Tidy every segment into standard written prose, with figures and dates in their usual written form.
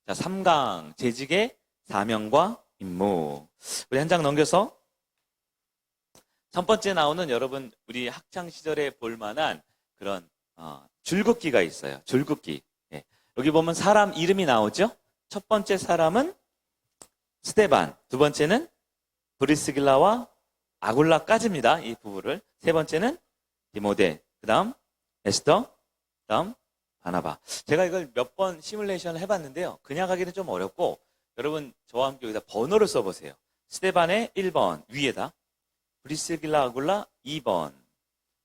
자, 3강 재직의 사명과 임무. 우리 한 장 넘겨서 첫 번째 나오는 여러분 우리 학창 시절에 볼 만한 그런 줄긋기가 있어요. 줄긋기. 예. 여기 보면 사람 이름이 나오죠. 첫 번째 사람은 스테반, 두 번째는 브리스길라와 아굴라까지입니다. 이 부부를. 세 번째는 디모데, 그 다음 에스더, 그 다음 바나바. 제가 이걸 몇 번 시뮬레이션을 해봤는데요. 그냥 하기는 좀 어렵고 여러분 저와 함께 여기다 번호를 써보세요. 스테반의 1번 위에다, 브리스길라 아굴라 2번,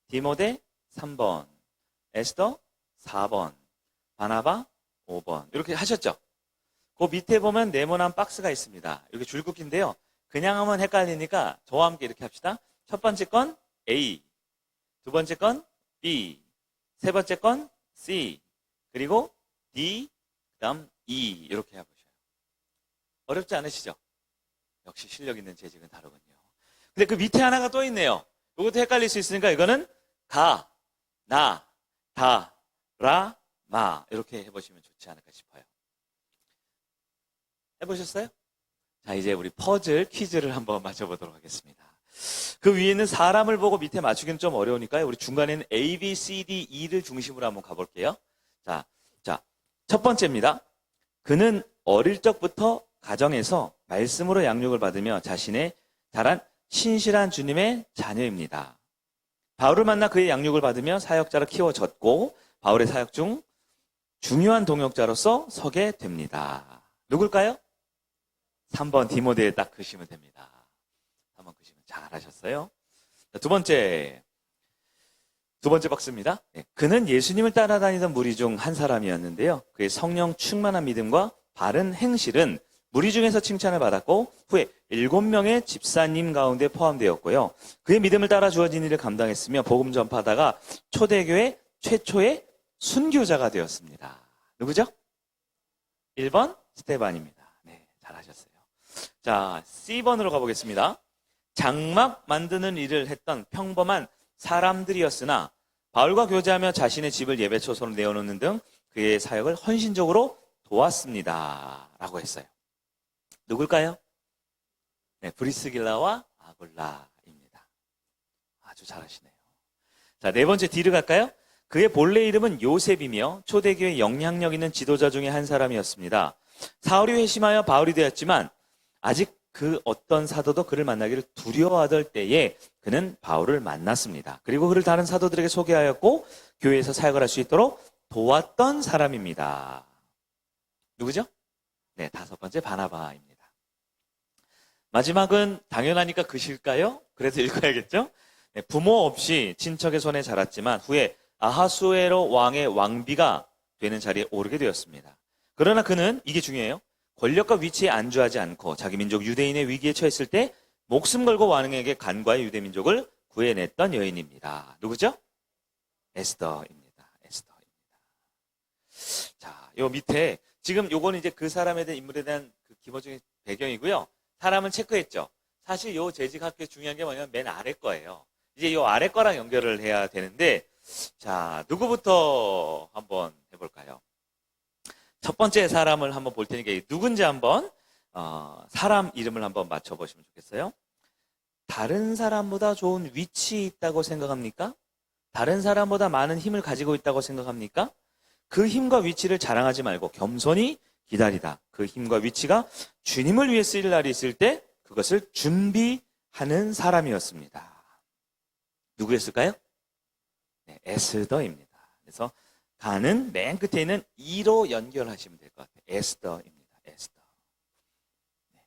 디모데 3번, 에스더 4번, 바나바 5번. 이렇게 하셨죠? 그 밑에 보면 네모난 박스가 있습니다. 이렇게 줄긋기인데요. 그냥 하면 헷갈리니까 저와 함께 이렇게 합시다. 첫 번째 건 A, 두 번째 건 B, 세 번째 건 C, 그리고 D, 그 다음 E 이렇게 해보셔요. 어렵지 않으시죠? 역시 실력 있는 재직은 다르군요. 근데 그 밑에 하나가 또 있네요. 이것도 헷갈릴 수 있으니까 이거는 가, 나, 다, 라, 마 이렇게 해보시면 좋지 않을까 싶어요. 해보셨어요? 자, 이제 우리 퍼즐 퀴즈를 한번 맞춰보도록 하겠습니다. 그 위에는 사람을 보고 밑에 맞추기는 좀 어려우니까요. 우리 중간에는 A, B, C, D, E를 중심으로 한번 가볼게요. 자, 첫 번째입니다. 그는 어릴 적부터 가정에서 말씀으로 양육을 받으며 자신의 자란 신실한 주님의 자녀입니다. 바울을 만나 그의 양육을 받으며 사역자로 키워졌고 바울의 사역 중 중요한 동역자로서 서게 됩니다. 누굴까요? 3번 디모데에 딱 그시면 됩니다. 3번 그시면 잘하셨어요. 자, 두 번째 박스입니다. 네, 그는 예수님을 따라다니던 무리 중 한 사람이었는데요. 그의 성령 충만한 믿음과 바른 행실은 무리 중에서 칭찬을 받았고 후에 7명의 집사님 가운데 포함되었고요. 그의 믿음을 따라 주어진 일을 감당했으며 복음 전파하다가 초대교회 최초의 순교자가 되었습니다. 누구죠? 1번 스테반입니다. 네, 잘하셨어요. 자, C번으로 가보겠습니다. 장막 만드는 일을 했던 평범한 사람들이었으나 바울과 교제하며 자신의 집을 예배 초소로 내어놓는 등 그의 사역을 헌신적으로 도왔습니다. 라고 했어요. 누굴까요? 네, 브리스길라와 아굴라입니다. 아주 잘하시네요. 자, 네 번째 D를 갈까요? 그의 본래 이름은 요셉이며 초대교회 영향력 있는 지도자 중에 한 사람이었습니다. 사울이 회심하여 바울이 되었지만 아직 그 어떤 사도도 그를 만나기를 두려워하던 때에 그는 바울을 만났습니다. 그리고 그를 다른 사도들에게 소개하였고 교회에서 사역을 할 수 있도록 도왔던 사람입니다. 누구죠? 네, 다섯 번째 바나바입니다. 마지막은 당연하니까 그실까요? 그래서 읽어야겠죠? 네, 부모 없이 친척의 손에 자랐지만 후에 아하수에로 왕의 왕비가 되는 자리에 오르게 되었습니다. 그러나 그는, 이게 중요해요, 권력과 위치에 안주하지 않고 자기 민족 유대인의 위기에 처했을 때 목숨 걸고 왕에게 간과의 유대민족을 구해냈던 여인입니다. 누구죠? 에스더입니다. 에스더입니다. 자, 요 밑에 지금 요거는 이제 그 사람에 대한 인물에 대한 그 기본적인 배경이고요. 사람은 체크했죠. 사실 요 재직 학교에 중요한 게 뭐냐면 맨 아래 거예요. 이제 요 아래 거랑 연결을 해야 되는데, 자, 누구부터 한번 해볼까요? 첫 번째 사람을 한번 볼 테니까 누군지 한번 사람 이름을 한번 맞춰보시면 좋겠어요. 다른 사람보다 좋은 위치에 있다고 생각합니까? 다른 사람보다 많은 힘을 가지고 있다고 생각합니까? 그 힘과 위치를 자랑하지 말고 겸손히 기다리다. 그 힘과 위치가 주님을 위해 쓰일 날이 있을 때 그것을 준비하는 사람이었습니다. 누구였을까요? 네, 에스더입니다. 그래서 가는 맨 끝에 있는 이로 연결하시면 될 것 같아요. 에스더입니다. 에스더. 네.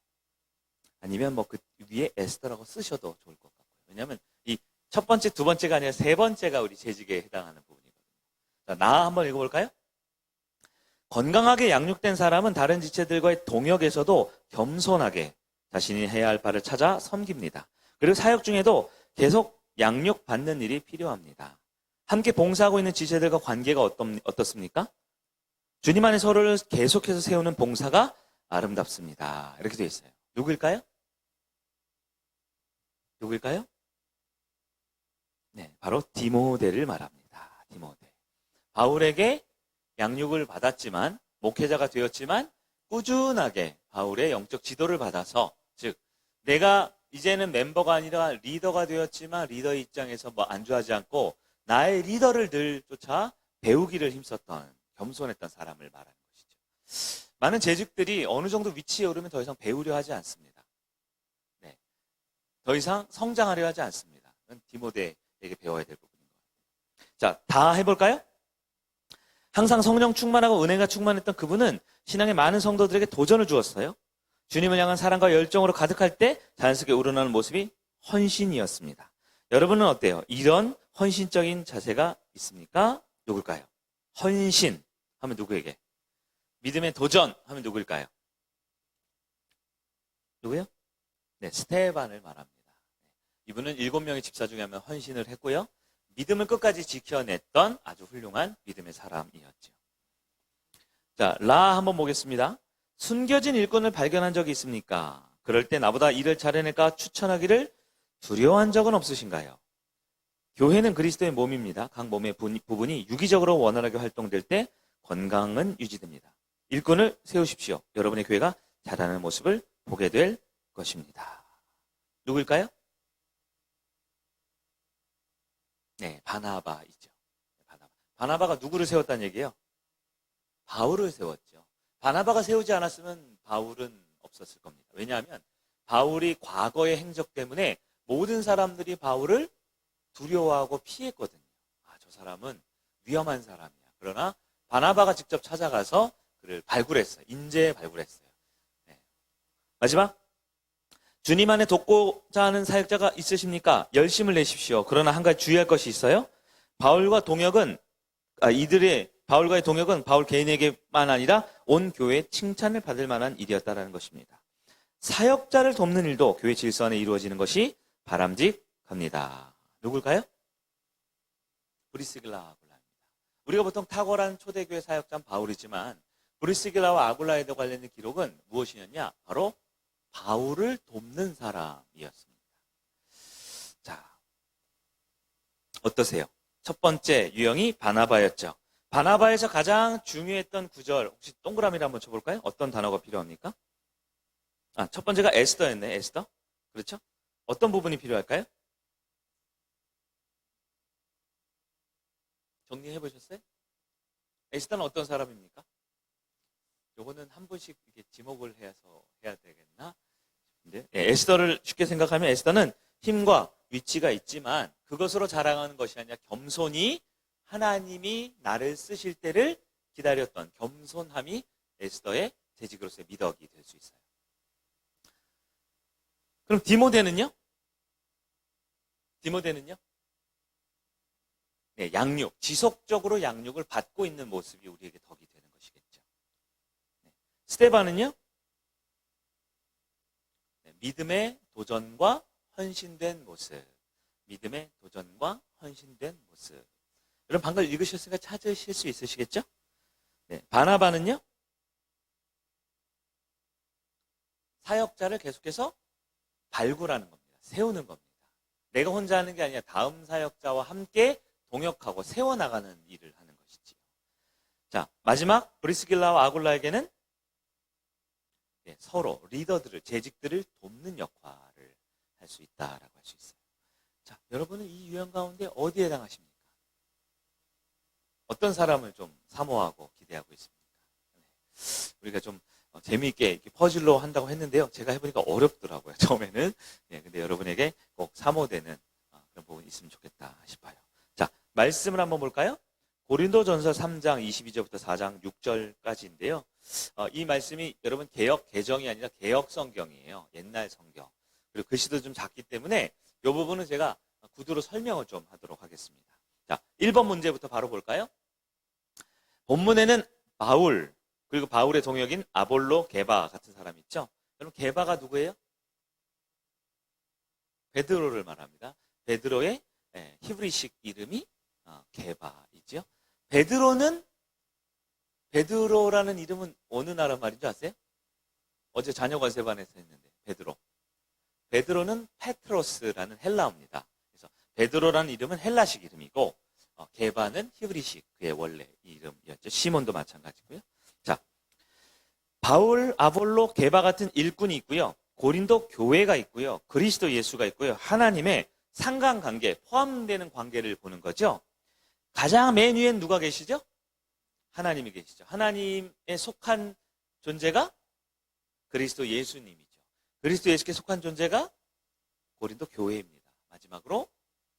아니면 뭐 그 위에 에스더라고 쓰셔도 좋을 것 같고요. 왜냐하면 이 첫 번째, 두 번째가 아니라 세 번째가 우리 재직에 해당하는 부분이거든요. 자, 나 한번 읽어볼까요? 건강하게 양육된 사람은 다른 지체들과의 동역에서도 겸손하게 자신이 해야 할 바를 찾아 섬깁니다. 그리고 사역 중에도 계속 양육받는 일이 필요합니다. 함께 봉사하고 있는 지체들과 관계가 어떻습니까? 주님 안에 서로를 계속해서 세우는 봉사가 아름답습니다. 이렇게 되어 있어요. 누구일까요? 누구일까요? 네, 바로 디모데를 말합니다. 디모데. 바울에게 양육을 받았지만, 목회자가 되었지만, 꾸준하게 바울의 영적 지도를 받아서, 즉 내가 이제는 멤버가 아니라 리더가 되었지만 리더의 입장에서 뭐 안주하지 않고 나의 리더를 늘 쫓아 배우기를 힘썼던 겸손했던 사람을 말하는 것이죠. 많은 재직들이 어느 정도 위치에 오르면 더 이상 배우려 하지 않습니다. 네. 더 이상 성장하려 하지 않습니다. 그건 디모데에게 배워야 될 부분인 것 같아요. 자, 다 해볼까요? 항상 성령 충만하고 은혜가 충만했던 그분은 신앙의 많은 성도들에게 도전을 주었어요. 주님을 향한 사랑과 열정으로 가득할 때 자연스럽게 우러나는 모습이 헌신이었습니다. 여러분은 어때요? 이런 헌신적인 자세가 있습니까? 누굴까요? 헌신 하면 누구에게? 믿음의 도전 하면 누구일까요? 누구요? 네, 스테반을 말합니다. 이분은 7명의 집사 중에 한 명 헌신을 했고요. 믿음을 끝까지 지켜냈던 아주 훌륭한 믿음의 사람이었죠. 자, 라 한번 보겠습니다. 숨겨진 일꾼을 발견한 적이 있습니까? 그럴 때 나보다 일을 잘해낼까 추천하기를 두려워한 적은 없으신가요? 교회는 그리스도의 몸입니다. 각 몸의 부분이 유기적으로 원활하게 활동될 때 건강은 유지됩니다. 일꾼을 세우십시오. 여러분의 교회가 자라는 모습을 보게 될 것입니다. 누구일까요? 네, 바나바이죠. 바나바가 누구를 세웠다는 얘기예요? 바울을 세웠죠. 바나바가 세우지 않았으면 바울은 없었을 겁니다. 왜냐하면 바울이 과거의 행적 때문에 모든 사람들이 바울을 두려워하고 피했거든요. 아, 저 사람은 위험한 사람이야. 그러나 바나바가 직접 찾아가서 그를 발굴했어요. 인재 발굴했어요. 네. 마지막, 주님 안에 돕고자 하는 사역자가 있으십니까? 열심을 내십시오. 그러나 한 가지 주의할 것이 있어요. 바울과의 동역은 바울 개인에게만 아니라 온 교회의 칭찬을 받을 만한 일이었다는 것입니다. 사역자를 돕는 일도 교회 질서 안에 이루어지는 것이 바람직합니다. 누굴까요? 브리스길라와 아굴라입니다. 우리가 보통 탁월한 초대교회 사역자는 바울이지만 브리스길라와 아굴라에 관련된 기록은 무엇이었냐? 바로 바울을 돕는 사람이었습니다. 자, 어떠세요? 첫 번째 유형이 바나바였죠. 바나바에서 가장 중요했던 구절, 혹시 동그라미를 한번 쳐볼까요? 어떤 단어가 필요합니까? 첫 번째가 에스더였네, 에스더. 그렇죠? 어떤 부분이 필요할까요? 정리해 보셨어요? 에스더는 어떤 사람입니까? 요거는 한 분씩 이렇게 지목을 해야 되겠나? 네, 에스더를 쉽게 생각하면 에스더는 힘과 위치가 있지만 그것으로 자랑하는 것이 아니라 겸손히 하나님이 나를 쓰실 때를 기다렸던 겸손함이 에스더의 재직으로서의 미덕이 될 수 있어요. 그럼 디모데는요? 네, 양육, 지속적으로 양육을 받고 있는 모습이 우리에게 덕이 되는 것이겠죠. 네. 스데반은요? 네, 믿음의 도전과 헌신된 모습. 믿음의 도전과 헌신된 모습. 여러분 방금 읽으셨으니까 찾으실 수 있으시겠죠? 네, 바나바는요? 사역자를 계속해서 발굴하는 겁니다. 세우는 겁니다. 내가 혼자 하는 게 아니라 다음 사역자와 함께 동역하고 세워나가는 일을 하는 것이지요. 자, 마지막 브리스길라와 아굴라에게는 서로 리더들을, 재직들을 돕는 역할을 할 수 있다라고 할 수 있어요. 자, 여러분은 이 유형 가운데 어디에 해당하십니까? 어떤 사람을 좀 사모하고 기대하고 있습니까? 네. 우리가 좀 재미있게 이렇게 퍼즐로 한다고 했는데요. 제가 해보니까 어렵더라고요. 처음에는. 네, 근데 여러분에게 꼭 사모되는 그런 부분이 있으면 좋겠다 싶어요. 자, 말씀을 한번 볼까요? 고린도전서 3장 22절부터 4장 6절까지인데요. 이 말씀이 여러분 개역 개정이 아니라 개역 성경이에요. 옛날 성경. 그리고 글씨도 좀 작기 때문에 이 부분은 제가 구두로 설명을 좀 하도록 하겠습니다. 자, 1번 문제부터 바로 볼까요? 본문에는 바울, 그리고 바울의 동역인 아볼로, 게바 같은 사람 있죠? 여러분, 게바가 누구예요? 베드로를 말합니다. 베드로의 히브리식 이름이 게바이죠. 베드로라는 이름은 어느 나라 말인 줄 아세요? 어제 자녀 관세반에서 했는데, 베드로는 페트로스라는 헬라어입니다. 그래서 베드로라는 이름은 헬라식 이름이고, 게바는 히브리식 그의 원래 이름이었죠. 시몬도 마찬가지고요. 자, 바울, 아볼로, 게바 같은 일꾼이 있고요. 고린도 교회가 있고요. 그리스도 예수가 있고요. 하나님의 상관관계, 포함되는 관계를 보는 거죠. 가장 맨 위엔 누가 계시죠? 하나님이 계시죠. 하나님에 속한 존재가 그리스도 예수님이죠. 그리스도 예수께 속한 존재가 고린도 교회입니다. 마지막으로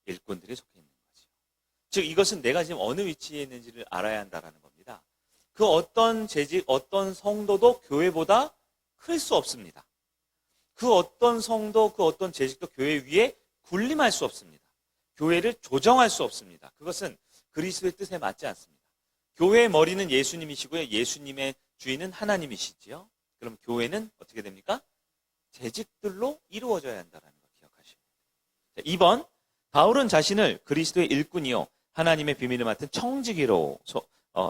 일꾼들이 속해 있는 거죠. 즉 이것은 내가 지금 어느 위치에 있는지를 알아야 한다는 겁니다. 그 어떤 재직, 어떤 성도도 교회보다 클 수 없습니다. 그 어떤 성도, 그 어떤 재직도 교회 위에 군림할 수 없습니다. 교회를 조정할 수 없습니다. 그것은 그리스도의 뜻에 맞지 않습니다. 교회의 머리는 예수님이시고요. 예수님의 주인은 하나님이시지요. 그럼 교회는 어떻게 됩니까? 재직들로 이루어져야 한다는 걸 기억하시면 됩니다. 2번, 바울은 자신을 그리스도의 일꾼이요 하나님의 비밀을 맡은 청지기로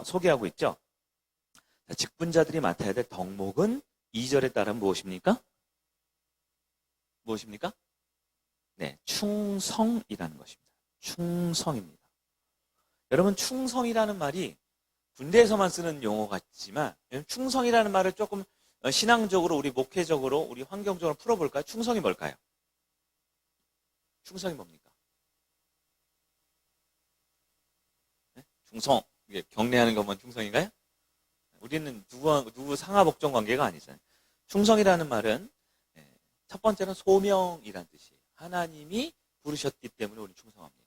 소개하고 있죠. 자, 직분자들이 맡아야 될 덕목은 2절에 따르면 무엇입니까? 무엇입니까? 네, 충성이라는 것입니다. 충성입니다. 여러분, 충성이라는 말이 군대에서만 쓰는 용어 같지만 충성이라는 말을 조금 신앙적으로, 우리 목회적으로, 우리 환경적으로 풀어볼까요? 충성이 뭘까요? 충성이 뭡니까? 네? 충성, 이게 경례하는 것만 충성인가요? 우리는 누구 상하복종 관계가 아니잖아요. 충성이라는 말은 첫 번째는 소명이라는 뜻이에요. 하나님이 부르셨기 때문에 우리는 충성합니다.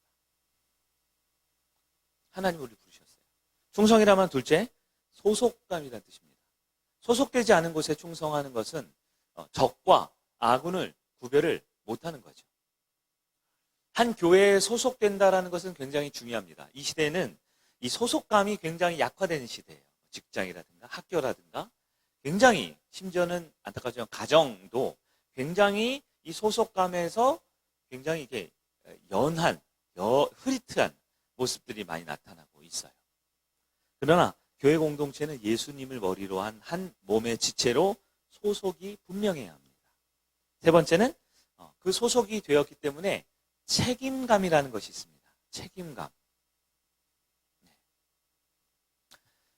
하나님이 우리를 부르셨어요. 충성이라면 둘째, 소속감이라는 뜻입니다. 소속되지 않은 곳에 충성하는 것은 적과 아군을 구별을 못하는 거죠. 한 교회에 소속된다라는 것은 굉장히 중요합니다. 이 시대는 이 소속감이 굉장히 약화되는 시대예요. 직장이라든가 학교라든가 굉장히, 심지어는 안타깝지만 가정도 굉장히 이 소속감에서 굉장히 이게 흐릿한 모습들이 많이 나타나고 있어요. 그러나 교회 공동체는 예수님을 머리로 한 몸의 지체로 소속이 분명해야 합니다. 세 번째는 그 소속이 되었기 때문에 책임감이라는 것이 있습니다. 책임감.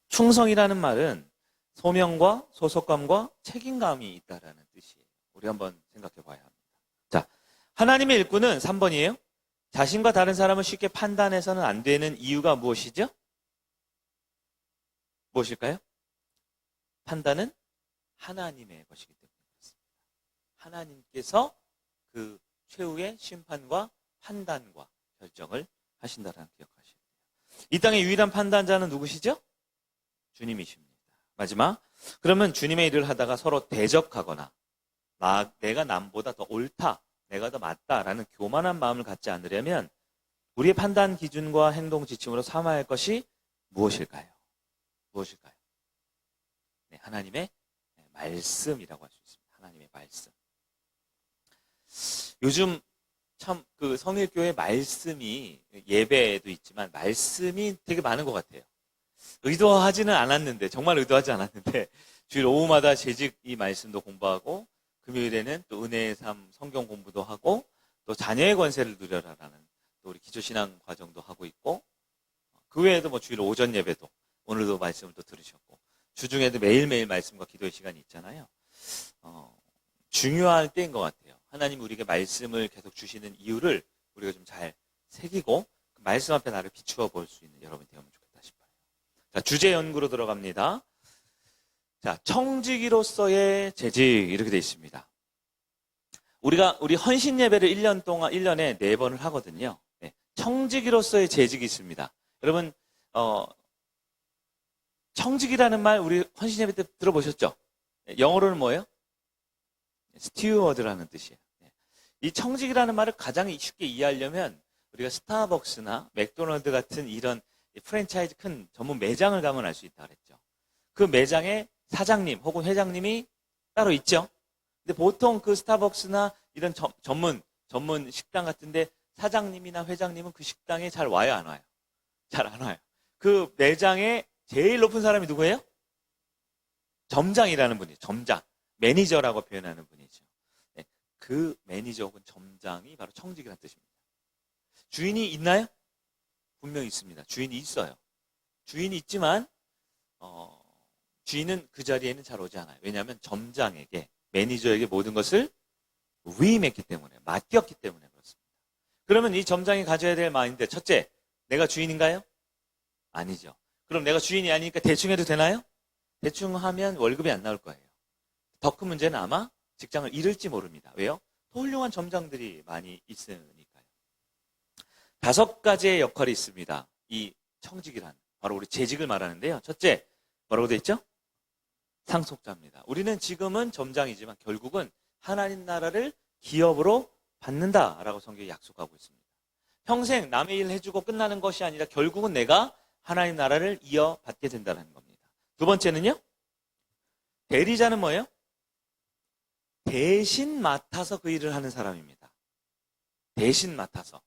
충성이라는 말은 소명과 소속감과 책임감이 있다라는 뜻이에요. 우리 한번 생각해 봐야 합니다. 자, 하나님의 일꾼은 3번이에요. 자신과 다른 사람을 쉽게 판단해서는 안 되는 이유가 무엇이죠? 무엇일까요? 판단은 하나님의 것이기 때문에 그렇습니다. 하나님께서 그 최후의 심판과 판단과 결정을 하신다는 기억하셔야 돼요. 이 땅의 유일한 판단자는 누구시죠? 주님이십니다. 마지막, 그러면 주님의 일을 하다가 서로 대적하거나 내가 남보다 더 옳다, 내가 더 맞다라는 교만한 마음을 갖지 않으려면 우리의 판단 기준과 행동 지침으로 삼아야 할 것이 무엇일까요? 무엇일까요? 네, 하나님의 말씀이라고 할 수 있습니다. 하나님의 말씀. 요즘 참 그 성일교회 말씀이, 예배에도 있지만 말씀이 되게 많은 것 같아요. 의도하지는 않았는데, 정말 의도하지 않았는데 주일 오후마다 재직 이 말씀도 공부하고 금요일에는 또 은혜의 삶 성경 공부도 하고 또 자녀의 권세를 누려라라는 또 우리 기초신앙 과정도 하고 있고, 그 외에도 뭐 주일 오전 예배도 오늘도 말씀을 또 들으셨고 주중에도 매일매일 말씀과 기도의 시간이 있잖아요. 중요할 때인 것 같아요. 하나님 우리에게 말씀을 계속 주시는 이유를 우리가 좀 잘 새기고 그 말씀 앞에 나를 비추어 볼 수 있는 여러분이 되면 좋겠다 싶어요. 자, 주제 연구로 들어갑니다. 자, 청지기로서의 재직 이렇게 되어 있습니다. 우리 헌신 예배를 1년에 4번을 하거든요. 네, 청지기로서의 재직이 있습니다. 여러분, 청지기라는 말 우리 헌신 예배 때 들어보셨죠? 영어로는 뭐예요? 스튜어드라는 뜻이에요. 이 청지기라는 말을 가장 쉽게 이해하려면 우리가 스타벅스나 맥도날드 같은 이런 프랜차이즈 큰 전문 매장을 가면 알 수 있다고 그랬죠. 그 매장에 사장님 혹은 회장님이 따로 있죠. 근데 보통 그 스타벅스나 이런 전문 식당 같은데 사장님이나 회장님은 그 식당에 잘 와요, 안 와요? 잘 안 와요. 그 매장에 제일 높은 사람이 누구예요? 점장이라는 분이에요. 점장. 매니저라고 표현하는 분이죠. 네, 그 매니저 혹은 점장이 바로 청지기라는 뜻입니다. 주인이 있나요? 분명히 있습니다. 주인이 있어요. 주인이 있지만 주인은 그 자리에는 잘 오지 않아요. 왜냐하면 점장에게, 매니저에게 모든 것을 위임했기 때문에, 맡겼기 때문에 그렇습니다. 그러면 이 점장이 가져야 될 마인드, 첫째, 내가 주인인가요? 아니죠. 그럼 내가 주인이 아니니까 대충 해도 되나요? 대충 하면 월급이 안 나올 거예요. 더 큰 문제는 아마 직장을 잃을지 모릅니다. 왜요? 더 훌륭한 점장들이 많이 있으니까요. 5가지의 역할이 있습니다. 이 청직이란, 바로 우리 재직을 말하는데요. 첫째, 뭐라고 돼 있죠? 상속자입니다. 우리는 지금은 점장이지만 결국은 하나님 나라를 기업으로 받는다라고 성경이 약속하고 있습니다. 평생 남의 일 해주고 끝나는 것이 아니라 결국은 내가 하나님 나라를 이어받게 된다는 겁니다. 두 번째는요. 대리자는 뭐예요? 대신 맡아서 그 일을 하는 사람입니다. 대신 맡아서.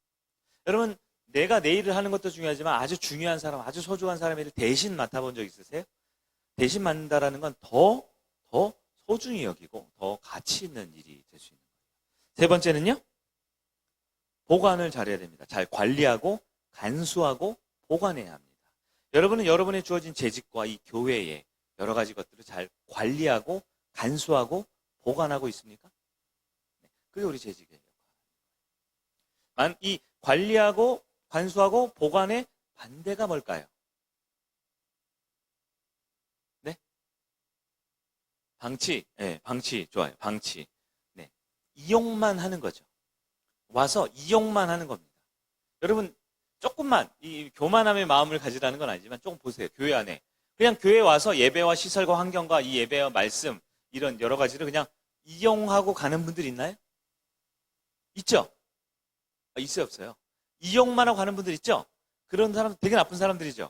여러분, 내가 내 일을 하는 것도 중요하지만 아주 중요한 사람, 아주 소중한 사람의 일을 대신 맡아본 적 있으세요? 대신 맡는다라는 건 더 소중히 여기고 더 가치 있는 일이 될 수 있는 거예요. 세 번째는요. 보관을 잘해야 됩니다. 잘 관리하고 간수하고 보관해야 합니다. 여러분은 여러분의 주어진 재직과 이 교회의 여러 가지 것들을 잘 관리하고 간수하고 보관하고 있습니까? 네, 그게 우리 재직의 역할. 이 관리하고 간수하고 보관의 반대가 뭘까요? 네? 방치. 네, 방치. 좋아요. 방치. 네. 이용만 하는 거죠. 와서 이용만 하는 겁니다. 여러분, 조금만 이 교만함의 마음을 가지라는 건 아니지만 조금 보세요. 교회 안에. 그냥 교회에 와서 예배와 시설과 환경과 이 예배와 말씀 이런 여러 가지를 그냥 이용하고 가는 분들 있나요? 있죠? 있어요, 없어요? 이용만 하고 가는 분들 있죠? 그런 사람 되게 나쁜 사람들이죠?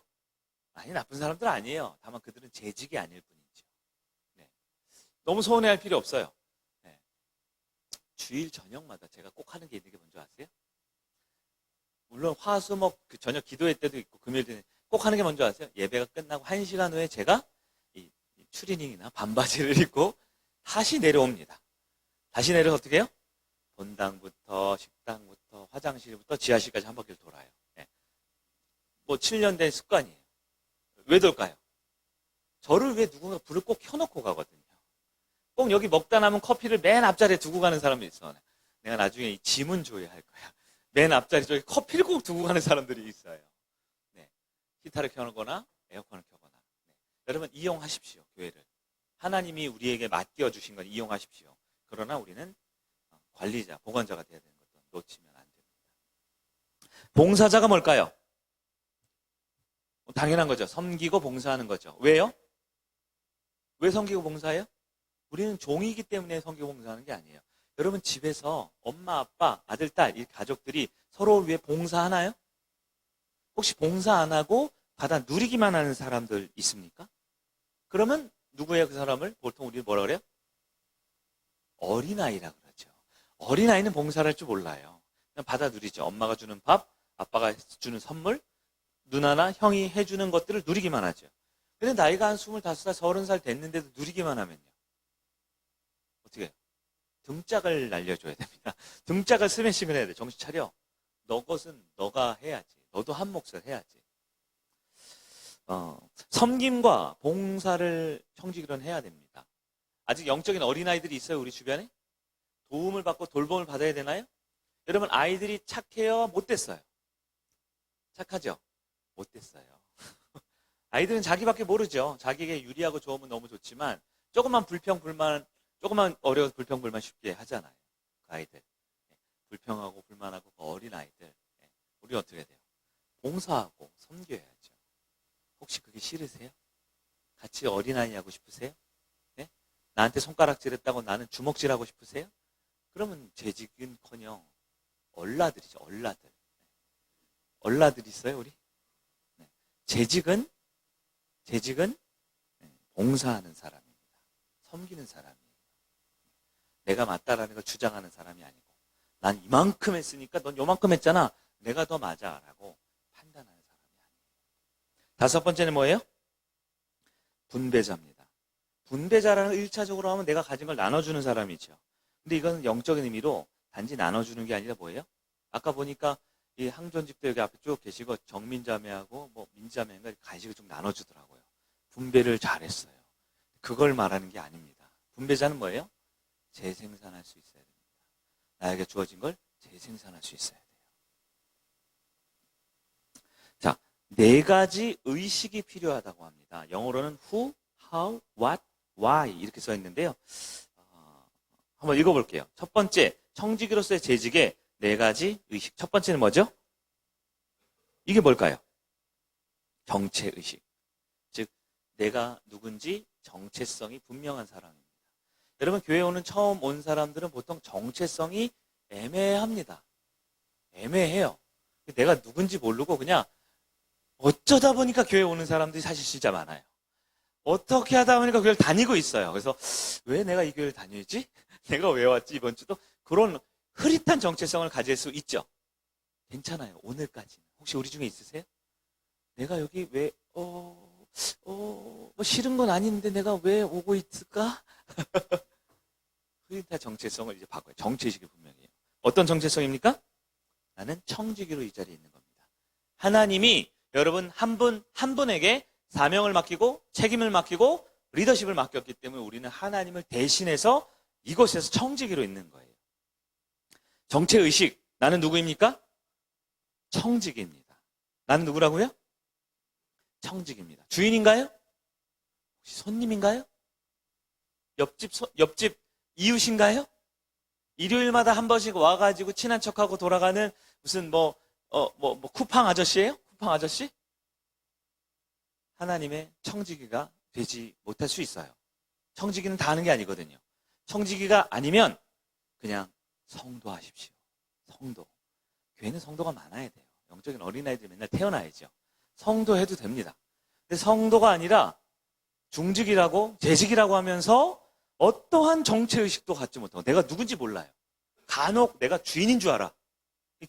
아니, 나쁜 사람들 아니에요. 다만 그들은 재직이 아닐 뿐이죠. 네. 너무 서운해할 필요 없어요. 네. 주일 저녁마다 제가 꼭 하는 게 있는 게 뭔지 아세요? 물론 화수목 그 저녁 기도회 때도 있고 금요일 때는 꼭 하는 게 뭔지 아세요? 예배가 끝나고 1시간 후에 제가 이 추리닝이나 반바지를 입고 다시 내려옵니다. 다시 내려서 어떻게 해요? 본당부터 식당부터 화장실부터 지하실까지 한 바퀴를 돌아요. 네. 뭐 7년 된 습관이에요. 왜 돌까요? 저를 왜 누군가 불을 꼭 켜놓고 가거든요. 꼭 여기 먹다 남은 커피를 맨 앞자리에 두고 가는 사람이 있어. 내가 나중에 이 지문 조회할 거야. 맨 앞자리 저기 커피를 꼭 두고 가는 사람들이 있어요. 네. 히터를 켜놓거나 에어컨을 켜거나. 네. 여러분 이용하십시오. 교회를. 하나님이 우리에게 맡겨주신 건 이용하십시오. 그러나 우리는 관리자, 보관자가 되어야 되는 것도 놓치면 안 됩니다. 봉사자가 뭘까요? 당연한 거죠. 섬기고 봉사하는 거죠. 왜요? 왜 섬기고 봉사해요? 우리는 종이기 때문에 섬기고 봉사하는 게 아니에요. 여러분 집에서 엄마, 아빠, 아들, 딸, 이 가족들이 서로를 위해 봉사하나요? 혹시 봉사 안 하고 받아 누리기만 하는 사람들 있습니까? 그러면 누구예요? 그 사람을 보통 우리 뭐라 그래요? 어린아이라 그러죠. 어린아이는 봉사를 할 줄 몰라요. 그냥 받아 누리죠. 엄마가 주는 밥, 아빠가 주는 선물, 누나나 형이 해주는 것들을 누리기만 하죠. 근데 나이가 한 25살, 30살 됐는데도 누리기만 하면요. 어떻게 해요? 등짝을 날려줘야 됩니다. 등짝을 스매싱을 해야 돼. 정신 차려. 너 것은 너가 해야지. 너도 한 몫을 해야지. 섬김과 봉사를 청지기로는 해야 됩니다. 아직 영적인 어린아이들이 있어요, 우리 주변에? 도움을 받고 돌봄을 받아야 되나요? 여러분, 아이들이 착해요? 못됐어요? 착하죠? 못됐어요. 아이들은 자기밖에 모르죠. 자기에게 유리하고 좋으면 너무 좋지만 조금만 조금만 어려워서 불평불만 쉽게 하잖아요. 그 아이들. 불평하고 불만하고 그 어린아이들. 우리 어떻게 해야 돼요? 봉사하고 섬겨야죠. 혹시 그게 싫으세요? 같이 어린아이 하고 싶으세요? 네? 나한테 손가락질했다고 나는 주먹질하고 싶으세요? 그러면 재직은커녕 얼라들이죠. 얼라들. 얼라들 있어요, 우리? 네. 재직은 봉사하는 사람입니다. 섬기는 사람이에요. 내가 맞다라는 걸 주장하는 사람이 아니고 난 이만큼 했으니까 넌 요만큼 했잖아. 내가 더 맞아 라고 판단하는 사람이 아니에요. 5번째는 뭐예요? 분배자입니다. 분배자라는 걸 1차적으로 하면 내가 가진 걸 나눠주는 사람이죠. 근데 이건 영적인 의미로 단지 나눠주는 게 아니라 뭐예요? 아까 보니까 이 항전집도 여기 앞에 쭉 계시고 정민자매하고 뭐 민자매인가 간식을 좀 나눠주더라고요. 분배를 잘했어요. 그걸 말하는 게 아닙니다. 분배자는 뭐예요? 재생산할 수 있어야 됩니다. 나에게 주어진 걸 재생산할 수 있어야 돼요. 자, 4가지 의식이 필요하다고 합니다. 영어로는 who, how, what, why 이렇게 써 있는데요. 한번 읽어볼게요. 첫 번째, 청지기로서의 재직의 4가지 의식. 첫 번째는 뭐죠? 이게 뭘까요? 정체의식. 즉, 내가 누군지 정체성이 분명한 사람입니다. 여러분, 교회 오는 처음 온 사람들은 보통 정체성이 애매합니다. 애매해요. 내가 누군지 모르고 그냥 어쩌다 보니까 교회 오는 사람들이 사실 진짜 많아요. 어떻게 하다 보니까 교회를 다니고 있어요. 그래서 왜 내가 이 교회를 다니지? 내가 왜 왔지 이번 주도? 그런 흐릿한 정체성을 가질 수 있죠. 괜찮아요. 오늘까지는. 혹시 우리 중에 있으세요? 내가 여기 왜 뭐 싫은 건 아닌데 내가 왜 오고 있을까? 흐릿한 정체성을 이제 바꿔요. 정체의식이 분명해요. 어떤 정체성입니까? 나는 청지기로 이 자리에 있는 겁니다. 하나님이 여러분 한 분 한 분에게 사명을 맡기고 책임을 맡기고 리더십을 맡겼기 때문에 우리는 하나님을 대신해서 이곳에서 청지기로 있는 거예요. 정체의식, 나는 누구입니까? 청지기입니다. 나는 누구라고요? 청지기입니다. 주인인가요? 혹시 손님인가요? 옆집 이웃인가요? 일요일마다 한 번씩 와가지고 친한 척하고 돌아가는 무슨 쿠팡 아저씨예요? 쿠팡 아저씨? 하나님의 청지기가 되지 못할 수 있어요. 청지기는 다 하는 게 아니거든요. 청지기가 아니면 그냥 성도하십시오. 성도. 교회는 성도가 많아야 돼요. 영적인 어린아이들이 맨날 태어나야죠. 성도해도 됩니다. 근데 성도가 아니라 중직이라고 재직이라고 하면서 어떠한 정체의식도 갖지 못하고 내가 누군지 몰라요. 간혹 내가 주인인 줄 알아.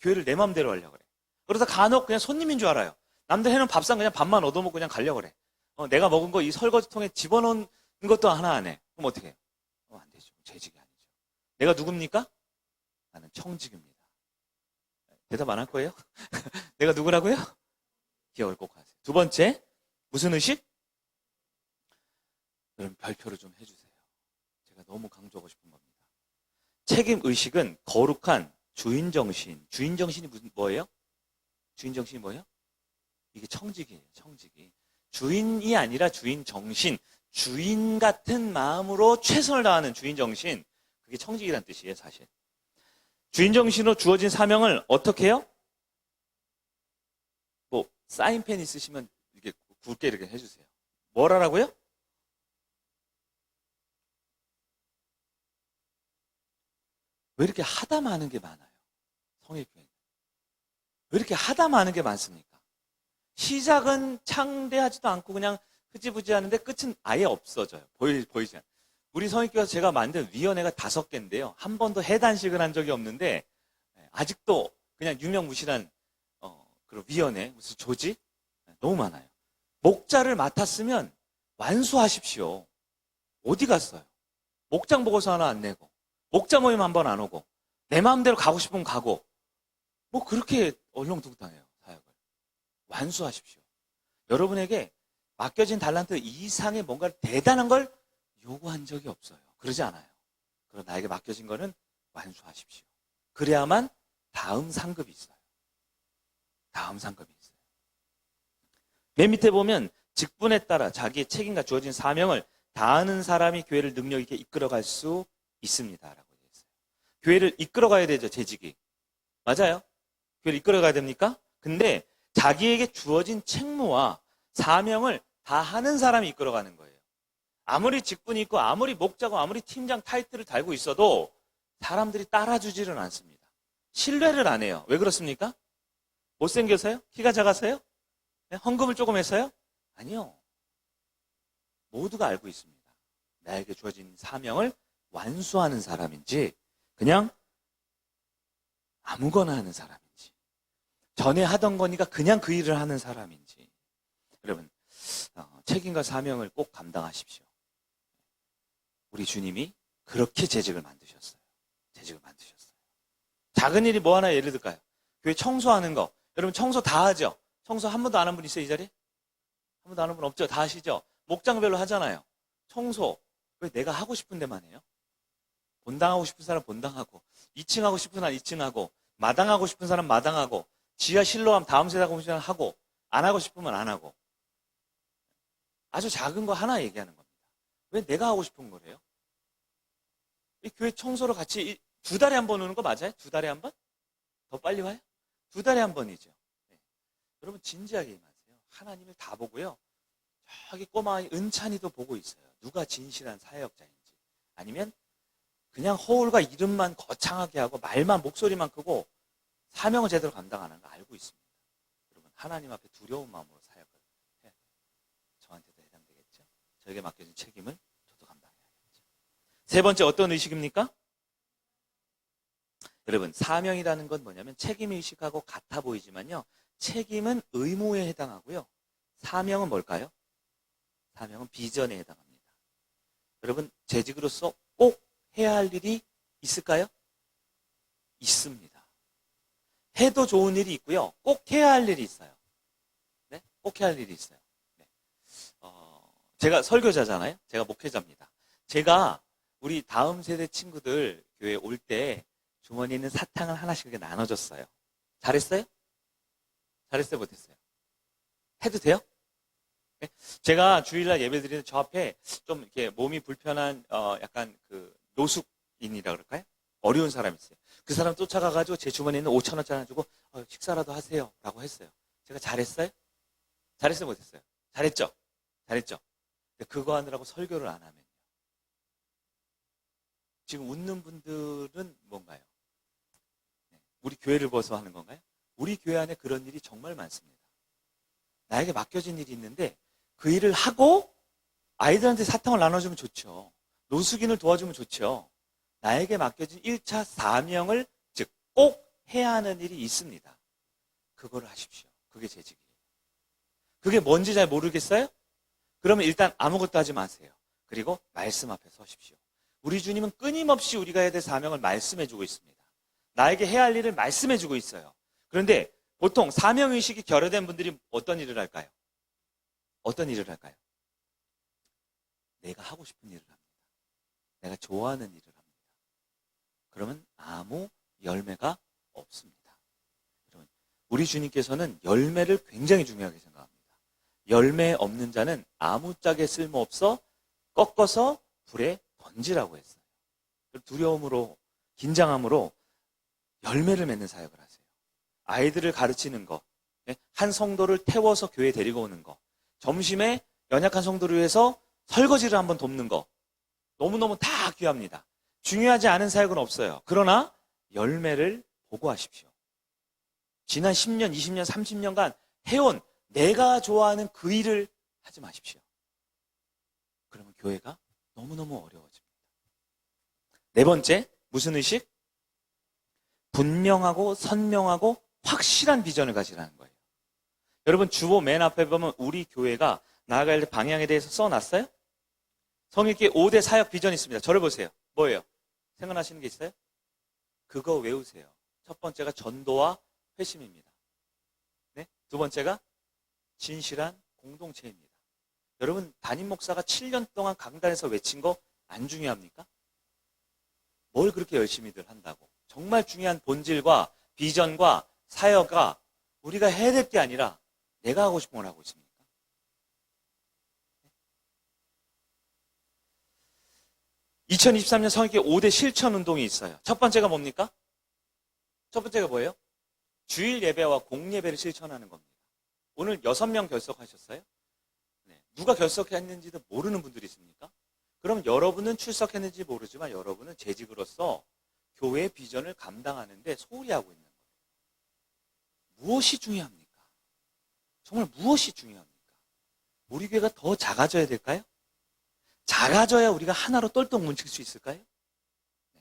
교회를 내 마음대로 하려고 그래. 그러다 간혹 그냥 손님인 줄 알아요. 남들 해놓은 밥상 그냥 밥만 얻어먹고 그냥 가려고 그래. 내가 먹은 거 이 설거지통에 집어넣은 것도 하나 안 해. 그럼 어떻게 해요? 안 되죠. 재직이 아니죠. 내가 누굽니까? 나는 청직입니다. 대답 안 할 거예요? 내가 누구라고요? 기억을 꼭 하세요. 두 번째, 무슨 의식? 여러분 별표를 좀 해주세요. 제가 너무 강조하고 싶은 겁니다. 책임의식은 거룩한 주인정신. 주인정신이 뭐예요? 주인정신이 뭐예요? 이게 청직이에요. 청직이. 주인이 아니라 주인정신. 주인 같은 마음으로 최선을 다하는 주인정신. 그게 청직이란 뜻이에요, 사실. 주인정신으로 주어진 사명을 어떻게 해요? 사인펜 있으시면 이렇게 굵게 이렇게 해주세요. 뭘 하라고요? 왜 이렇게 하다 마는 게 많아요? 성일교회는. 왜 이렇게 하다 마는 게 많습니까? 시작은 창대하지도 않고 그냥 흐지부지 하는데 끝은 아예 없어져요. 보이지 않아요. 우리 성일교회에서 제가 만든 위원회가 5개인데요. 한 번도 해단식을 한 적이 없는데 아직도 그냥 유명무실한 그런 위원회, 무슨 조직 너무 많아요. 목자를 맡았으면 완수하십시오. 어디 갔어요? 목장 보고서 하나 안 내고 목자 모임 한 번 안 오고 내 마음대로 가고 싶으면 가고 그렇게 얼렁뚱땅해요. 사역을. 완수하십시오. 여러분에게 맡겨진 달란트 이상의 뭔가 대단한 걸 요구한 적이 없어요. 그러지 않아요. 그럼 나에게 맡겨진 거는 완수하십시오. 그래야만 다음 상급이 있어요. 다음 상급이 있어요. 맨 밑에 보면 직분에 따라 자기의 책임과 주어진 사명을 다하는 사람이 교회를 능력 있게 이끌어갈 수 있습니다라고 되어 있어요. 교회를 이끌어가야 되죠, 재직이. 맞아요. 교회를 이끌어가야 됩니까? 근데 자기에게 주어진 책무와 사명을 다하는 사람이 이끌어가는 거예요. 아무리 직분이 있고 아무리 목자고 아무리 팀장 타이틀을 달고 있어도 사람들이 따라주지는 않습니다. 신뢰를 안 해요. 왜 그렇습니까? 못생겨서요? 키가 작아서요? 헌금을 조금 해서요? 아니요. 모두가 알고 있습니다. 나에게 주어진 사명을 완수하는 사람인지 그냥 아무거나 하는 사람인지 전에 하던 거니까 그냥 그 일을 하는 사람인지 여러분 책임과 사명을 꼭 감당하십시오. 우리 주님이 그렇게 재직을 만드셨어요. 재직을 만드셨어요. 작은 일이 뭐 하나 예를 들까요? 교회 청소하는 거. 여러분 청소 다 하죠? 청소 한 번도 안 한 분 있어요, 이 자리에? 한 번도 안 한 분 없죠? 다 하시죠? 목장별로 하잖아요. 청소 왜 내가 하고 싶은 데만 해요? 본당하고 싶은 사람 본당하고, 2층 하고 싶은 사람 2층 하고, 마당하고 싶은 사람 마당하고, 지하실로 하면 다음 세대 하고 싶은 사람 하고, 안 하고 싶으면 안 하고. 아주 작은 거 하나 얘기하는 겁니다. 왜 내가 하고 싶은 거래요? 이 교회 청소를 같이 2달에 한 번 오는 거 맞아요? 2달에 한 번? 더 빨리 와요? 2달에 한 번이죠. 네. 여러분 진지하게 임하세요. 하나님을 다 보고요. 저기 꼬마 은찬이도 보고 있어요. 누가 진실한 사역자인지. 아니면 그냥 허울과 이름만 거창하게 하고 말만 목소리만 크고 사명을 제대로 감당하는 거 알고 있습니다. 여러분 하나님 앞에 두려운 마음으로 사역을 해야 돼요. 저한테도 해당되겠죠. 저에게 맡겨진 책임을 저도 감당해야겠죠. 세 번째 어떤 의식입니까? 여러분 사명이라는 건 뭐냐면 책임의식하고 같아 보이지만요. 책임은 의무에 해당하고요. 사명은 뭘까요? 사명은 비전에 해당합니다. 여러분 재직으로서 꼭 해야 할 일이 있을까요? 있습니다. 해도 좋은 일이 있고요. 꼭 해야 할 일이 있어요. 네? 꼭 해야 할 일이 있어요. 네. 제가 설교자잖아요. 제가 목회자입니다. 제가 우리 다음 세대 친구들 교회 올 때 주머니에 있는 사탕을 하나씩 이렇게 나눠줬어요. 잘했어요? 잘했어요? 못했어요? 해도 돼요? 네? 제가 주일날 예배 드리는 저 앞에 좀 이렇게 몸이 불편한 약간 그 노숙인이라 그럴까요? 어려운 사람이 있어요. 그 사람 쫓아가가지고 제 주머니에 있는 5,000원짜리 하나 주고 식사라도 하세요 라고 했어요. 제가 잘했어요? 잘했어요? 못했어요? 잘했죠? 잘했죠? 근데 그거 하느라고 설교를 안 하면요. 지금 웃는 분들은 뭔가요? 네. 우리 교회를 벗어 하는 건가요? 우리 교회 안에 그런 일이 정말 많습니다. 나에게 맡겨진 일이 있는데 그 일을 하고 아이들한테 사탕을 나눠주면 좋죠. 노숙인을 도와주면 좋죠. 나에게 맡겨진 1차 사명을 즉 꼭 해야 하는 일이 있습니다. 그거를 하십시오. 그게 재직이에요. 그게 뭔지 잘 모르겠어요? 그러면 일단 아무것도 하지 마세요. 그리고 말씀 앞에 서십시오. 우리 주님은 끊임없이 우리가 해야 될 사명을 말씀해주고 있습니다. 나에게 해야 할 일을 말씀해주고 있어요. 그런데 보통 사명의식이 결여된 분들이 어떤 일을 할까요? 어떤 일을 할까요? 내가 하고 싶은 일을 합니다. 내가 좋아하는 일을 합니다. 그러면 아무 열매가 없습니다. 여러분, 우리 주님께서는 열매를 굉장히 중요하게 생각합니다. 열매 없는 자는 아무짝에 쓸모없어 꺾어서 불에 던지라고 했어요. 두려움으로, 긴장함으로 열매를 맺는 사역을 하세요. 아이들을 가르치는 거, 한 성도를 태워서 교회에 데리고 오는 거, 점심에 연약한 성도를 위해서 설거지를 한번 돕는 거, 너무너무 다 귀합니다. 중요하지 않은 사역은 없어요. 그러나 열매를 보고하십시오. 지난 10년, 20년, 30년간 해온 내가 좋아하는 그 일을 하지 마십시오. 그러면 교회가 너무너무 어려워집니다. 네 번째, 무슨 의식? 분명하고 선명하고 확실한 비전을 가지라는 거예요. 여러분 주보 맨 앞에 보면 우리 교회가 나아갈 방향에 대해서 써놨어요? 성일기 5대 사역 비전이 있습니다. 저를 보세요. 뭐예요? 생각나시는 게 있어요? 그거 외우세요. 첫 번째가 전도와 회심입니다. 네? 두 번째가 진실한 공동체입니다. 여러분 담임 목사가 7년 동안 강단에서 외친 거 안 중요합니까? 뭘 그렇게 열심히들 한다고. 정말 중요한 본질과 비전과 사역가 우리가 해야 될 게 아니라 내가 하고 싶은 걸 하고 있습니까? 2023년 성일기 5대 실천 운동이 있어요. 첫 번째가 뭡니까? 첫 번째가 뭐예요? 주일 예배와 공예배를 실천하는 겁니다. 오늘 6명 결석하셨어요? 네. 누가 결석했는지도 모르는 분들이 있습니까? 그럼 여러분은 출석했는지 모르지만 여러분은 재직으로서 교회의 비전을 감당하는데 소홀히 하고 있는 거예요. 무엇이 중요합니까? 정말 무엇이 중요합니까? 우리 교회가 더 작아져야 될까요? 작아져야 우리가 하나로 똘똘 뭉칠 수 있을까요? 네.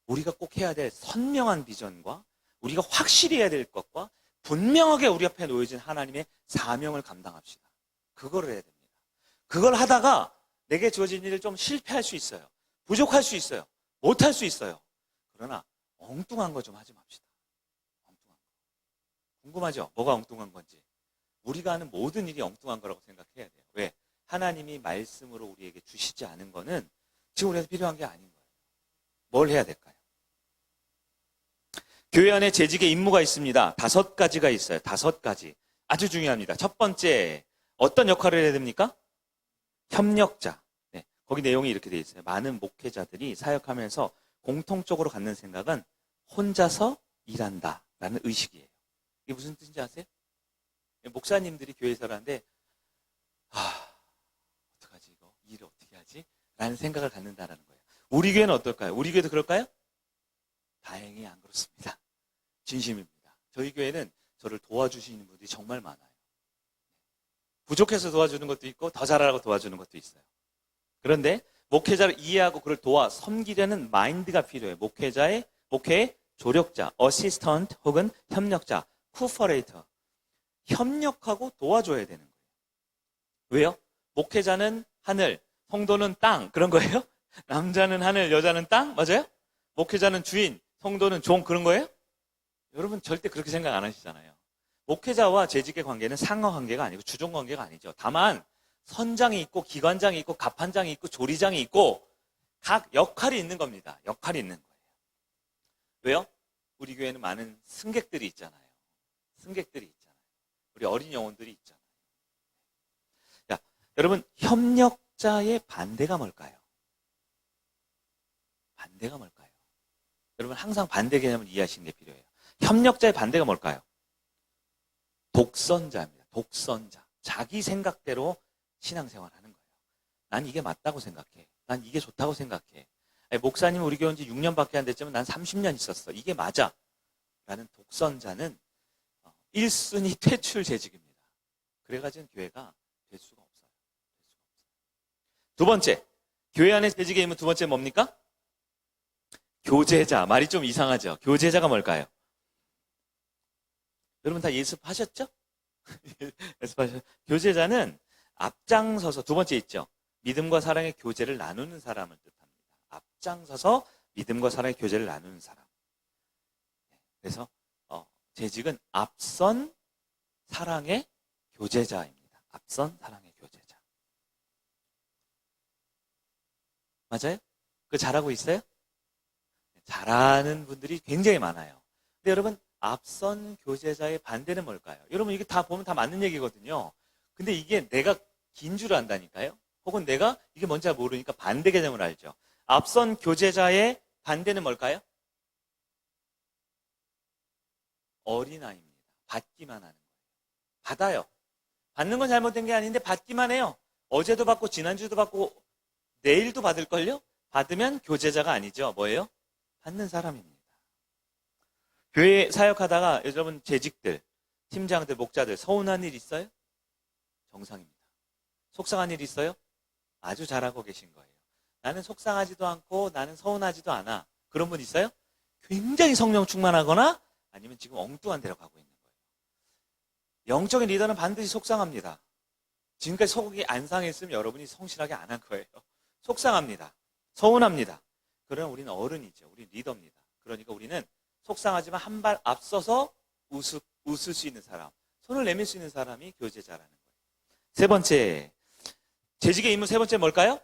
우리가 꼭 해야 될 선명한 비전과 우리가 확실히 해야 될 것과 분명하게 우리 앞에 놓여진 하나님의 사명을 감당합시다. 그거를 해야 됩니다. 그걸 하다가 내게 주어진 일을 좀 실패할 수 있어요. 부족할 수 있어요. 못할 수 있어요. 그러나 엉뚱한 거 좀 하지 맙시다. 엉뚱한 거. 궁금하죠? 뭐가 엉뚱한 건지. 우리가 하는 모든 일이 엉뚱한 거라고 생각해야 돼요. 왜? 하나님이 말씀으로 우리에게 주시지 않은 거는 지금 우리한테 필요한 게 아닌 거예요. 뭘 해야 될까요? 교회 안에 재직의 임무가 있습니다. 5가지가 있어요. 5가지. 아주 중요합니다. 첫 번째, 어떤 역할을 해야 됩니까? 협력자. 네, 거기 내용이 이렇게 되어 있어요. 많은 목회자들이 사역하면서 공통적으로 갖는 생각은 혼자서 일한다라는 의식이에요. 이게 무슨 뜻인지 아세요? 목사님들이 교회에서 하는데 어떡하지 이거? 일을 어떻게 하지? 라는 생각을 갖는다라는 거예요. 우리 교회는 어떨까요? 우리 교회도 그럴까요? 다행히 안 그렇습니다. 진심입니다. 저희 교회는 저를 도와주시는 분들이 정말 많아요. 부족해서 도와주는 것도 있고 더 잘하라고 도와주는 것도 있어요. 그런데 목회자를 이해하고 그를 도와 섬기려는 마인드가 필요해요. 목회의 조력자, 어시스턴트 혹은 협력자, 쿠퍼레이터. 협력하고 도와줘야 되는 거예요. 왜요? 목회자는 하늘, 성도는 땅 그런 거예요? 남자는 하늘, 여자는 땅? 맞아요? 목회자는 주인, 성도는 종 그런 거예요? 여러분 절대 그렇게 생각 안 하시잖아요. 목회자와 재직의 관계는 상하 관계가 아니고 주종 관계가 아니죠. 다만 선장이 있고 기관장이 있고 갑판장이 있고 조리장이 있고 각 역할이 있는 겁니다. 역할이 있는 거예요. 왜요? 우리 교회는 많은 승객들이 있잖아요. 승객들이 있잖아요. 우리 어린 영혼들이 있잖아요. 자, 여러분 협력자의 반대가 뭘까요? 반대가 뭘까요? 여러분 항상 반대 개념을 이해하시는 게 필요해요. 협력자의 반대가 뭘까요? 독선자입니다. 독선자. 자기 생각대로 신앙생활하는 거예요. 난 이게 맞다고 생각해. 난 이게 좋다고 생각해. 아니, 목사님 우리 교회 온 지 6년밖에 안 됐지만 난 30년 있었어. 이게 맞아. 라는 독선자는 1순위 퇴출 재직입니다. 그래가지고 교회가 될 수가 없어요. 두 번째, 교회 안에 재직에 있는 두 번째 뭡니까? 교제자. 말이 좀 이상하죠? 교제자가 뭘까요? 여러분 다 예습하셨죠? 예습하셨죠? 교제자는 앞장서서 두 번째 있죠. 믿음과 사랑의 교제를 나누는 사람을 뜻합니다. 앞장서서 믿음과 사랑의 교제를 나누는 사람. 그래서 재직은 앞선 사랑의 교제자입니다. 앞선 사랑의 교제자. 맞아요? 그거 잘하고 있어요? 잘하는 분들이 굉장히 많아요. 근데 여러분 앞선 교제자의 반대는 뭘까요? 여러분 이게 다 보면 다 맞는 얘기거든요. 근데 이게 내가 긴 줄 안다니까요. 혹은 내가 이게 뭔지 모르니까 반대 개념을 알죠. 앞선 교제자의 반대는 뭘까요? 어린아이입니다. 받기만 하는 거예요. 받아요. 받는 건 잘못된 게 아닌데 받기만 해요. 어제도 받고 지난주도 받고 내일도 받을걸요? 받으면 교제자가 아니죠. 뭐예요? 받는 사람입니다. 교회 사역하다가 여러분 재직들, 팀장들, 목자들 서운한 일 있어요? 정상입니다. 속상한 일 있어요? 아주 잘하고 계신 거예요. 나는 속상하지도 않고 나는 서운하지도 않아. 그런 분 있어요? 굉장히 성령 충만하거나 아니면 지금 엉뚱한 데로 가고 있는 거예요. 영적인 리더는 반드시 속상합니다. 지금까지 속이 안 상했으면 여러분이 성실하게 안 한 거예요. 속상합니다. 서운합니다. 그러나 우리는 어른이죠. 우리 리더입니다. 그러니까 우리는 속상하지만 한 발 앞서서 웃을 수 있는 사람, 손을 내밀 수 있는 사람이 교제자라는 거예요. 세 번째, 재직의 임무 세 번째 뭘까요?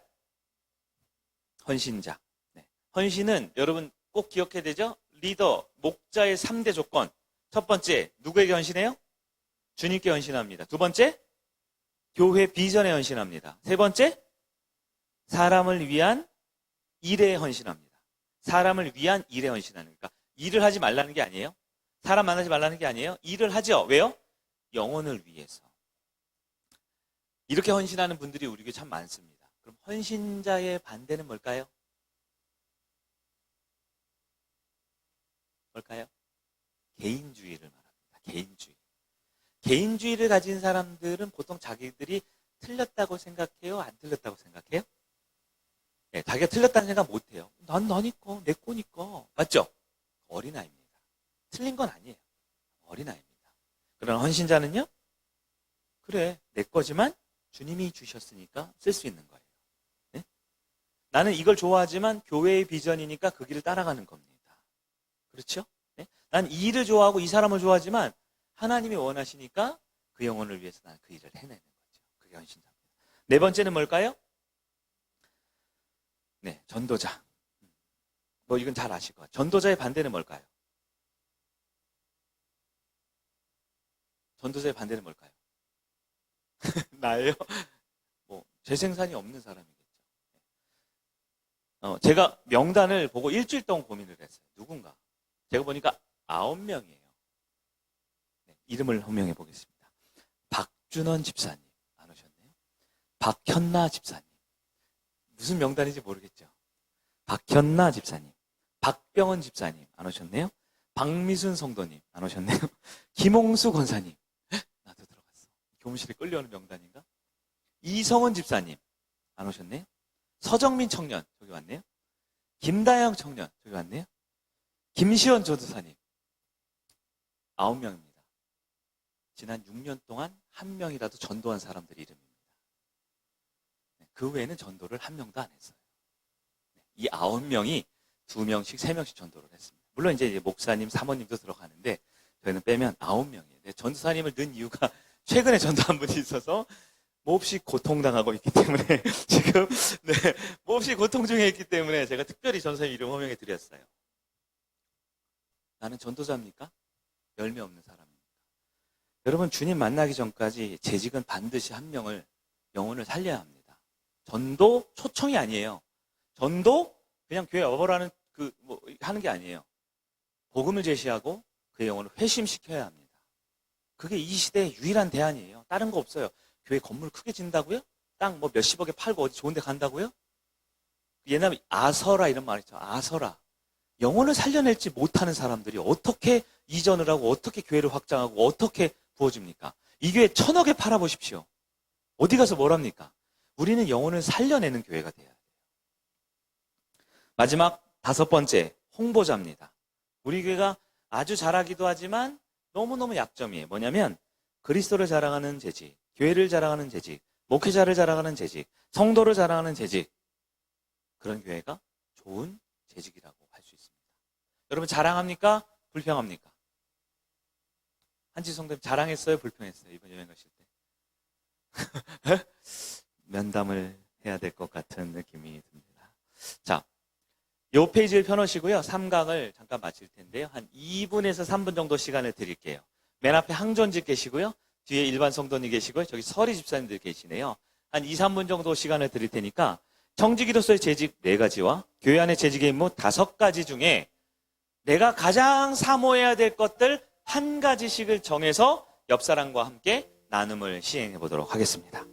헌신자. 네. 헌신은 여러분 꼭 기억해야 되죠? 리더, 목자의 3대 조건. 첫 번째, 누구에게 헌신해요? 주님께 헌신합니다. 두 번째, 교회 비전에 헌신합니다. 세 번째, 사람을 위한 일에 헌신합니다. 사람을 위한 일에 헌신하는 거니까 일을 하지 말라는 게 아니에요. 사람 만나지 말라는 게 아니에요. 일을 하죠. 왜요? 영혼을 위해서. 이렇게 헌신하는 분들이 우리 교회 참 많습니다. 그럼 헌신자의 반대는 뭘까요? 뭘까요? 개인주의를 말합니다. 개인주의. 개인주의를 가진 사람들은 보통 자기들이 틀렸다고 생각해요? 안 틀렸다고 생각해요? 네, 자기가 틀렸다는 생각 못해요. 난 너니까, 내 거니까. 맞죠? 어린아이입니다. 틀린 건 아니에요. 어린아이입니다. 그러나 헌신자는요? 그래, 내 거지만 주님이 주셨으니까 쓸 수 있는 거예요. 네? 나는 이걸 좋아하지만 교회의 비전이니까 그 길을 따라가는 겁니다. 그렇죠? 네? 난 이 일을 좋아하고 이 사람을 좋아하지만 하나님이 원하시니까 그 영혼을 위해서 나는 그 일을 해내는 거죠. 그게 헌신자입니다. 네 번째는 뭘까요? 네, 전도자. 뭐 이건 잘 아실 것 같아요. 전도자의 반대는 뭘까요? 전도자의 반대는 뭘까요? 나예요? 뭐 재생산이 없는 사람이겠죠. 제가 명단을 보고 일주일 동안 고민을 했어요. 누군가. 제가 보니까 9명이에요. 네, 이름을 호명해 보겠습니다. 박준원 집사님 안 오셨네요. 박현나 집사님. 무슨 명단인지 모르겠죠. 박현나 집사님. 박병원 집사님 안 오셨네요. 박미순 성도님 안 오셨네요. 김홍수 권사님. 나도 들어갔어. 교무실에 끌려오는 명단인가? 이성은 집사님 안 오셨네요. 서정민 청년 저기 왔네요. 김다영 청년 저기 왔네요. 김시원 전도사님 9명입니다. 지난 6년 동안 한 명이라도 전도한 사람들 이름입니다. 그 외에는 전도를 한 명도 안 했어요. 이 9명이 2명씩, 3명씩 전도를 했습니다. 물론 이제 목사님, 사모님도 들어가는데 저희는 빼면 9명이에요. 전도사님을 넣은 이유가 최근에 전도한 분이 있어서 몹시 고통당하고 있기 때문에 지금 몹시 고통 중에 있기 때문에 제가 특별히 전도사님 이름 호명해 드렸어요. 나는 전도자입니까? 열매 없는 사람입니까? 여러분 주님 만나기 전까지 재직은 반드시 한 명을 영혼을 살려야 합니다. 전도 초청이 아니에요. 전도 그냥 교회 와보라는 하는 게 아니에요. 복음을 제시하고 그 영혼을 회심시켜야 합니다. 그게 이 시대의 유일한 대안이에요. 다른 거 없어요. 교회 건물 크게 짓는다고요? 땅 뭐 몇십억에 팔고 어디 좋은 데 간다고요? 옛날에 아서라 이런 말 있죠. 아서라. 영혼을 살려낼지 못하는 사람들이 어떻게 이전을 하고 어떻게 교회를 확장하고 어떻게 부어줍니까? 이 교회 1,000억에 팔아보십시오. 어디 가서 뭘 합니까? 우리는 영혼을 살려내는 교회가 돼야 돼요. 마지막 5번째, 홍보자입니다. 우리 교회가 아주 잘하기도 하지만 너무너무 약점이에요. 뭐냐면 그리스도를 자랑하는 재직, 교회를 자랑하는 재직, 목회자를 자랑하는 재직, 성도를 자랑하는 재직. 그런 교회가 좋은 재직이라고 할 수 있습니다. 여러분 자랑합니까? 불평합니까? 한지 성도님 자랑했어요? 불평했어요? 이번 여행 가실 때? 면담을 해야 될 것 같은 느낌이 듭니다. 자, 요 페이지를 펴놓으시고요. 3강을 잠깐 마칠 텐데요. 한 2분에서 3분 정도 시간을 드릴게요. 맨 앞에 항존집 계시고요. 뒤에 일반 성도님 계시고요. 저기 서리 집사님들 계시네요. 한 2, 3분 정도 시간을 드릴 테니까 청지기로서의 재직 4가지와 교회 안의 재직의 임무 5가지 중에 내가 가장 사모해야 될 것들 1가지씩을 정해서 옆 사람과 함께 나눔을 시행해 보도록 하겠습니다.